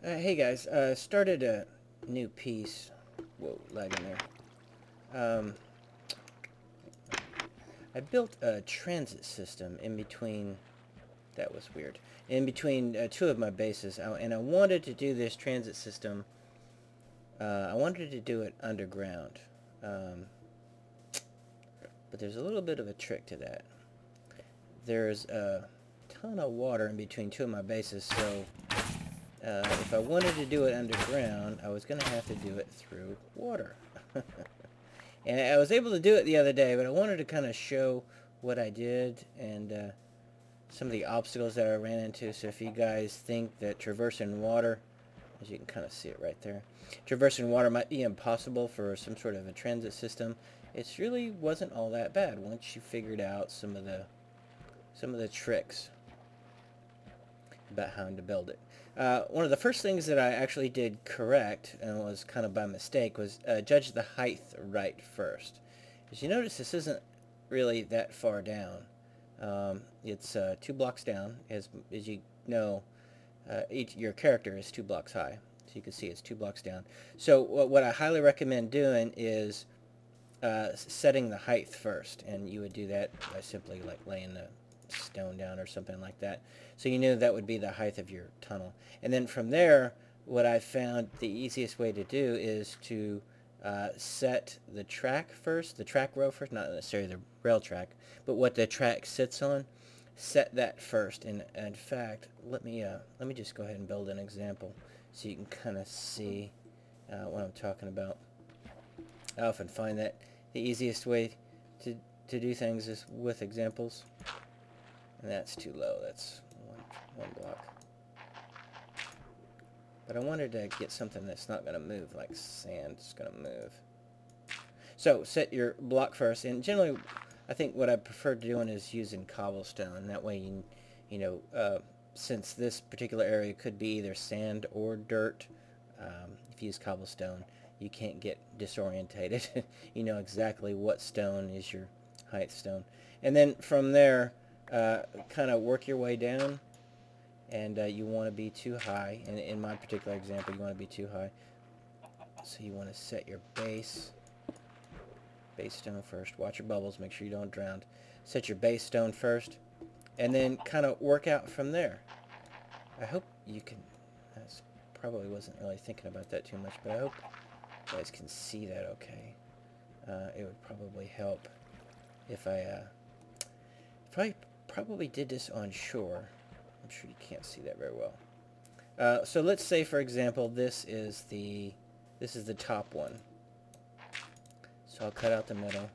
Hey guys, started a new piece. Whoa, lagging there. I built a transit system in between. That was weird. In between two of my bases, and I wanted to do this transit system. I wanted to do it underground, um, but there's a little bit of a trick to that. There's a ton of water in between two of my bases, so if I wanted to do it underground, I was going to have to do it through water. And I was able to do it the other day, but I wanted to kind of show what I did and some of the obstacles that I ran into. So if you guys think that traversing water, as you can kind of see it right there, traversing water might be impossible for some sort of a transit system, it really wasn't all that bad once you figured out some of the tricks about how to build it. One of the first things that I actually did correct, and was kind of by mistake, was judge the height right first. As you notice, this isn't really that far down. It's 2 blocks down. As you know, your character is 2 blocks high. So you can see it's 2 blocks down. So what I highly recommend doing is setting the height first, and you would do that by simply like laying the stone down or something like that. So you knew that would be the height of your tunnel. And then from there, what I found the easiest way to do is to set the track first, the track row first, not necessarily the rail track, but what the track sits on. Set that first. And in fact, let me just go ahead and build an example so you can kind of see what I'm talking about. I often find that the easiest way to do things is with examples. And that's too low. That's one block. But I wanted to get something that's not going to move, like sand. It's going to move. So set your block first. And generally, I think what I prefer doing is using cobblestone. That way, since this particular area could be either sand or dirt, if you use cobblestone, you can't get disorientated. You know exactly what stone is your height stone. And then from there, kind of work your way down, and you want to be too high. And in my particular example, you want to be too high. So you want to set your base stone first. Watch your bubbles, make sure you don't drown. Set your base stone first, and then kind of work out from there. I hope you can, I probably wasn't really thinking about that too much, but I hope you guys can see that okay. It would probably help if I probably did this on shore. I'm sure you can't see that very well. So let's say, for example, this is the top one. So I'll cut out the middle,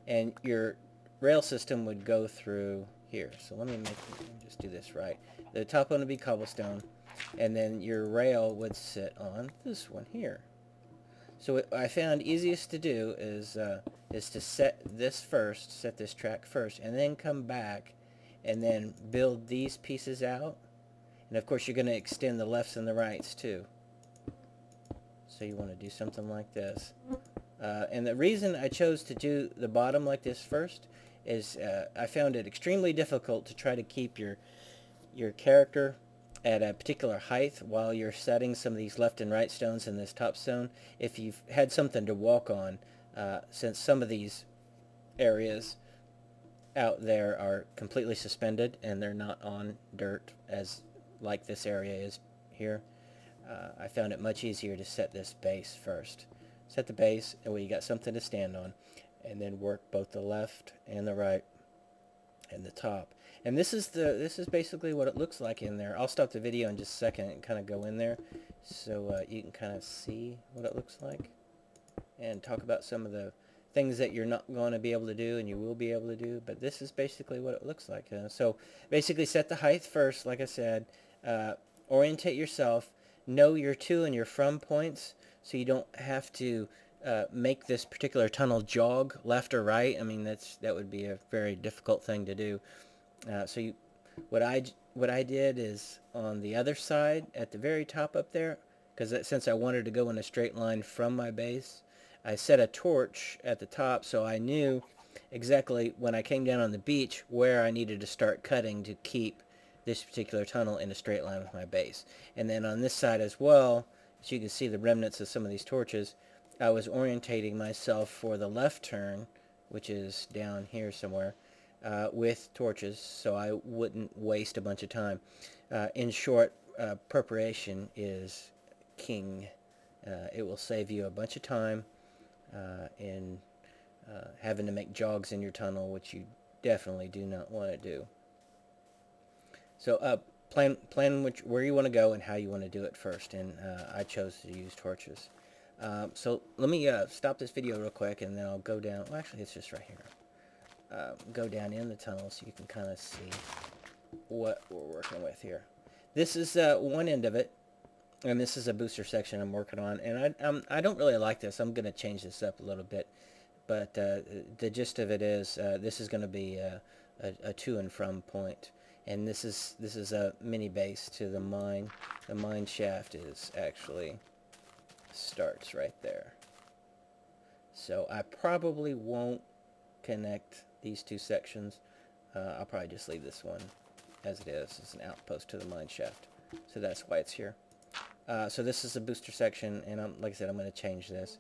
and your rail system would go through here. So let me just do this right. The top one would be cobblestone, and then your rail would sit on this one here. So what I found easiest to do is to set this first, set this track first, and then come back and then build these pieces out. And of course you're going to extend the lefts and the rights too. So you want to do something like this. And the reason I chose to do the bottom like this first is I found it extremely difficult to try to keep your character at a particular height while you're setting some of these left and right stones in this top stone. If you've had something to walk on, since some of these areas out there are completely suspended and they're not on dirt as like this area is here, I found it much easier to set this base first. Set the base, and you got something to stand on, and then work both the left and the right and the top. And this is basically what it looks like in there. I'll stop the video in just a second and kind of go in there so you can kind of see what it looks like and talk about some of the things that you're not going to be able to do and you will be able to do. But this is basically what it looks like. So basically set the height first, like I said. Orientate yourself. Know your to and your from points, so you don't have to make this particular tunnel jog left or right. I mean, that would be a very difficult thing to do. What I did is on the other side at the very top up there, because since I wanted to go in a straight line from my base, I set a torch at the top so I knew exactly when I came down on the beach where I needed to start cutting to keep this particular tunnel in a straight line with my base. And then on this side as well, as you can see the remnants of some of these torches, I was orientating myself for the left turn, which is down here somewhere, with torches, so I wouldn't waste a bunch of time. In short, preparation is king. It will save you a bunch of time in having to make jogs in your tunnel, which you definitely do not want to do. So plan where you want to go and how you want to do it first, and I chose to use torches. So let me stop this video real quick, and then I'll go down. Well, actually, it's just right here. Go down in the tunnel so you can kind of see what we're working with here. This is one end of it, and this is a booster section I'm working on. And I don't really like this. I'm going to change this up a little bit, but the gist of it is this is going to be a to and from point. And this is a mini base to the mine. The mine shaft is actually starts right there. So I probably won't connect these two sections. I'll probably just leave this one as it is. It's an outpost to the mine shaft. So that's why it's here. So this is a booster section, and like I said, I'm going to change this.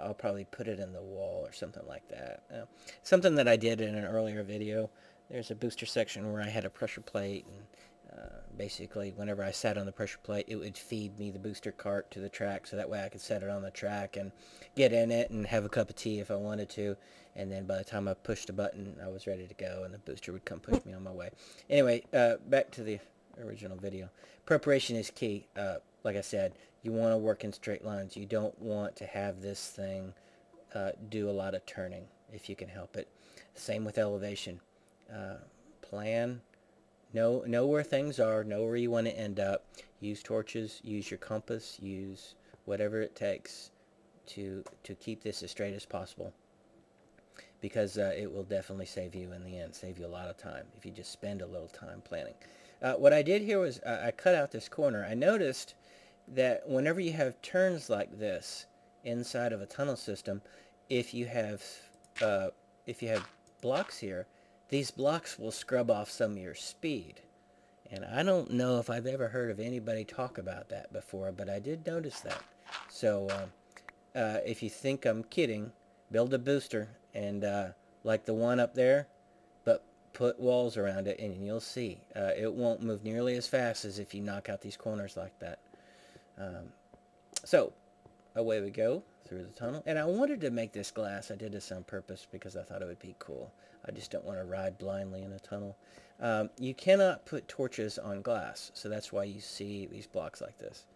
I'll probably put it in the wall or something like that. Something that I did in an earlier video. There's a booster section where I had a pressure plate, and basically whenever I sat on the pressure plate, it would feed me the booster cart to the track, so that way I could set it on the track and get in it and have a cup of tea if I wanted to, and then by the time I pushed a button, I was ready to go, and the booster would come push me on my way. Anyway, back to the original video. Preparation is key. Like I said, you want to work in straight lines. You don't want to have this thing do a lot of turning if you can help it. Same with elevation. Plan, know where things are, know where you want to end up. Use torches, use your compass, use whatever it takes to keep this as straight as possible, because it will definitely save you in the end, save you a lot of time if you just spend a little time planning. What I did here was I cut out this corner. I noticed that whenever you have turns like this inside of a tunnel system, if you have blocks here, these blocks will scrub off some of your speed. And I don't know if I've ever heard of anybody talk about that before, but I did notice that. So if you think I'm kidding, build a booster, and like the one up there, but put walls around it, and you'll see. It won't move nearly as fast as if you knock out these corners like that. So away we go through the tunnel. And I wanted to make this glass. I did this on purpose because I thought it would be cool. I just don't want to ride blindly in a tunnel. You cannot put torches on glass, so that's why you see these blocks like this.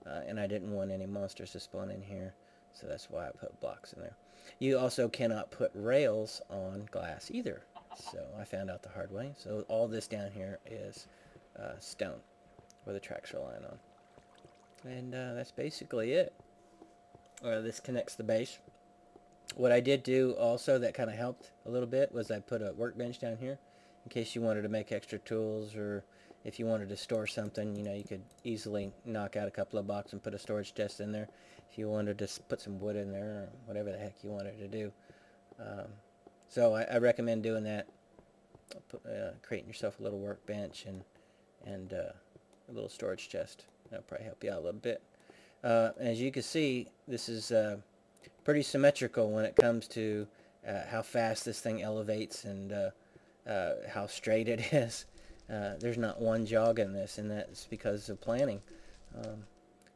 And I didn't want any monsters to spawn in here, so that's why I put blocks in there. You also cannot put rails on glass either, so I found out the hard way. So all this down here is stone, where the tracks are lying on. And that's basically it. This connects the base. What I did do also that kind of helped a little bit was I put a workbench down here in case you wanted to make extra tools, or if you wanted to store something, you know, you could easily knock out a couple of blocks and put a storage chest in there. If you wanted to put some wood in there, or whatever the heck you wanted to do. So I recommend doing that, creating yourself a little workbench and a little storage chest. That'll probably help you out a little bit. As you can see, this is pretty symmetrical when it comes to how fast this thing elevates and how straight it is. There's not one jog in this, and that's because of planning.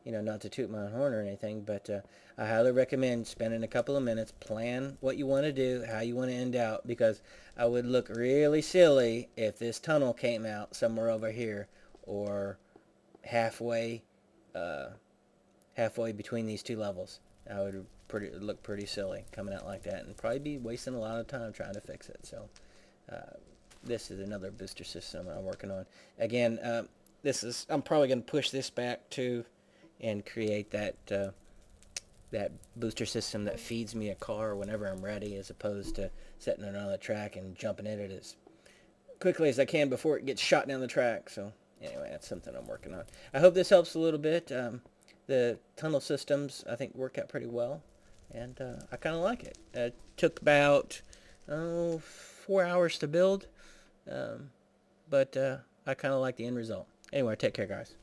You know, not to toot my own horn or anything, but I highly recommend spending a couple of minutes, plan what you want to do, how you want to end out, because I would look really silly if this tunnel came out somewhere over here, or halfway between these two levels. I would look pretty silly coming out like that, and probably be wasting a lot of time trying to fix it. So this is another booster system I'm working on. Again, I'm probably going to push this back too and create that that booster system that feeds me a car whenever I'm ready, as opposed to setting it on the track and jumping in it as quickly as I can before it gets shot down the track. So anyway, that's something I'm working on. I hope this helps a little bit. The tunnel systems, I think, work out pretty well, and I kind of like it. It took about 4 hours to build, but I kind of like the end result. Anyway, take care, guys.